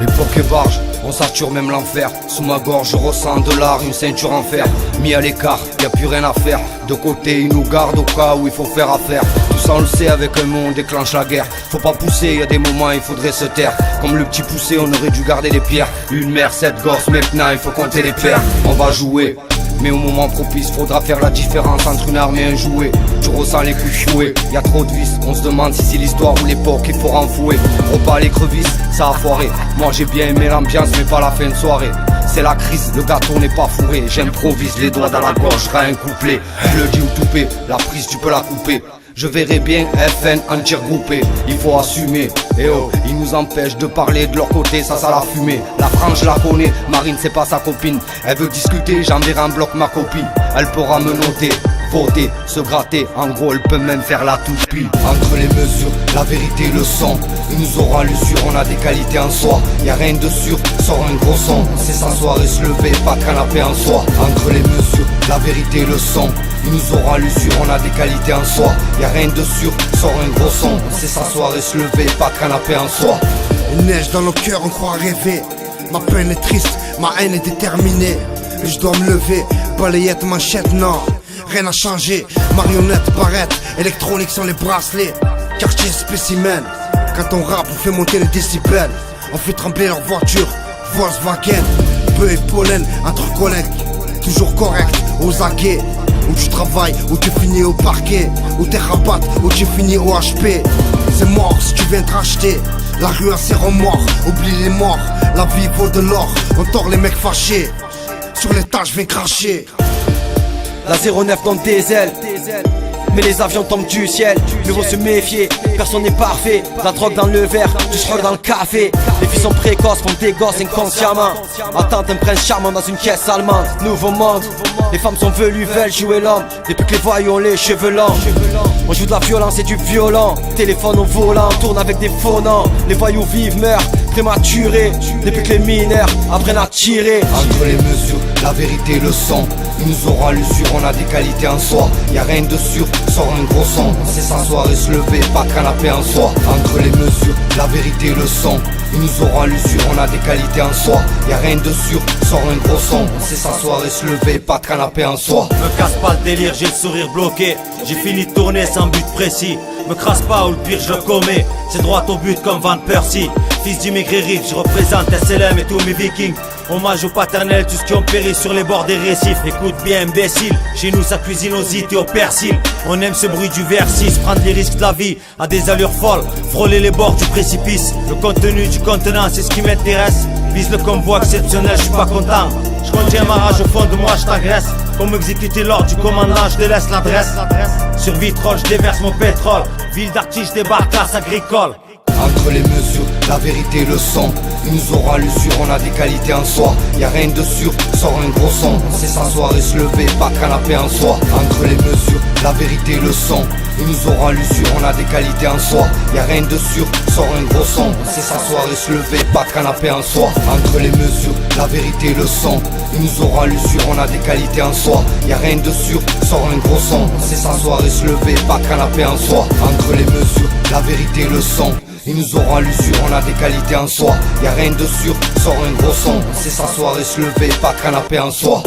Époque et barge, on sature même l'enfer. Sous ma gorge je ressens de l'art, une ceinture en fer. Mis à l'écart, y a plus rien à faire. De côté ils nous gardent au cas où il faut faire affaire. Tout ça on le sait, avec un mot on déclenche la guerre. Faut pas pousser, y a des moments il faudrait se taire. Comme le petit poussé on aurait dû garder les pierres. Une mère, 7 gosses, maintenant il faut compter les pères. On va jouer, mais au moment propice, faudra faire la différence entre une arme et un jouet. Tu ressens les coups choués, y a trop de vis. On se demande si c'est l'histoire ou l'époque, il faut renfouer. Repas les crevisses, ça a foiré. Moi j'ai bien aimé l'ambiance mais pas la fin de soirée. C'est la crise, le gâteau n'est pas fourré. J'improvise, les doigts dans la gorge, rien un couplet. Je le dis ou toupé, la prise tu peux la couper. Je verrai bien FN en tir groupé, il faut assumer. Et oh, ils nous empêchent de parler de leur côté, ça la fumée. La France je la connais, Marine c'est pas sa copine. Elle veut discuter, j'enverrai un bloc ma copie. Elle pourra me noter, voter, se gratter. En gros elle peut même faire la toupie. Entre les mesures, la vérité le son. Il nous aura l'usure, on a des qualités en soi. Y'a rien de sûr, sort un gros son. C'est s'asseoir et se lever, pas de canapé en soi. Entre les mesures, la vérité le son. Il nous aura l'usure, on a des qualités en soi. Y'a rien de sûr, sort un gros son. C'est s'asseoir et se lever, pas de canapé en soi. Il neige dans nos cœurs, on croit rêver. Ma peine est triste, ma haine est déterminée. Je dois me lever, balayette, manchette, non. Rien n'a changé, marionnette, barrette. Électronique sans les bracelets. Quartier spécimen. Quand on rappe, on fait monter les décibels. On fait trembler leur voiture, Volkswagen. Peu et pollen, entre collègues. Toujours correct, aux aguets. Où tu travailles, où tu finis au parquet. Où t'es rabat, où tu finis au HP. C'est mort si tu viens te racheter. La rue a ses remords, oublie les morts. La vie vaut de l'or, on tord les mecs fâchés. Sur les tas je viens cracher. La 09 donne des ailes, mais les avions tombent du ciel. Mieux vaut se méfier, personne n'est parfait. La drogue dans le verre, du schrock dans le café. Les filles sont précoces, font des gosses inconsciemment. Attendent un prince charmant dans une caisse allemande. Nouveau monde, les femmes sont velues, veulent jouer l'homme. Depuis que les voyous ont les cheveux longs. On joue de la violence et du violent. Téléphone au volant, tourne avec des faux noms. Les voyous vivent, meurent, prématurés. Depuis que les mineurs apprennent à tirer. Entre les mesures, la vérité le son. Il nous aura l'usure, on a des qualités en soi. Y'a rien de sûr, sort un gros son. C'est s'asseoir et se lever, pas de canapé en soi. Entre les mesures, la vérité le son. Il nous aura l'usure, on a des qualités en soi. Y'a rien de sûr, sort un gros son. C'est s'asseoir et se lever, pas de canapé en soi. Me casse pas le délire, j'ai le sourire bloqué. J'ai fini de tourner sans but précis. Me crasse pas ou le pire je le commets. C'est droit au but comme Van Persie. Fils du maigre rive, je représente SLM et tous mes vikings. Hommage aux paternels, tous qui ont péri sur les bords des récifs. Écoute bien imbécile, chez nous ça cuisine aux it et au persil. On aime ce bruit du versis, prendre les risques de la vie à des allures folles, frôler les bords du précipice. Le contenu du contenant c'est ce qui m'intéresse. Vise le convoi exceptionnel, je suis pas content. Je contiens ma rage au fond de moi, je t'agresse. Comme exécuter l'ordre du commandant, je te laisse l'adresse. Sur vitrole, je déverse mon pétrole. Ville d'artiste, je débarque, classe agricole. Entre les mesures, la vérité le son. Il nous aura l'usure, on a des qualités en soi. Y'a rien de sûr, sort un gros son. C'est s'asseoir et se lever, pas de canapé en soi. Entre les mesures, la vérité le son. Il nous aura l'usure, on a des qualités en soi. Y'a rien de sûr, sort un gros son. C'est s'asseoir et se lever, pas de canapé en soi. Entre les mesures, la vérité le son. Il nous aura l'usure, on a des qualités en soi. Y'a rien de sûr, sort un gros son. C'est s'asseoir et se lever, pas de canapé en soi. Entre les mesures, la vérité le son. Il nous aura l'usure, on a des qualités en soi. Y'a rien de sûr, sort un gros son. C'est s'asseoir et se lever, pas de canapé en soi.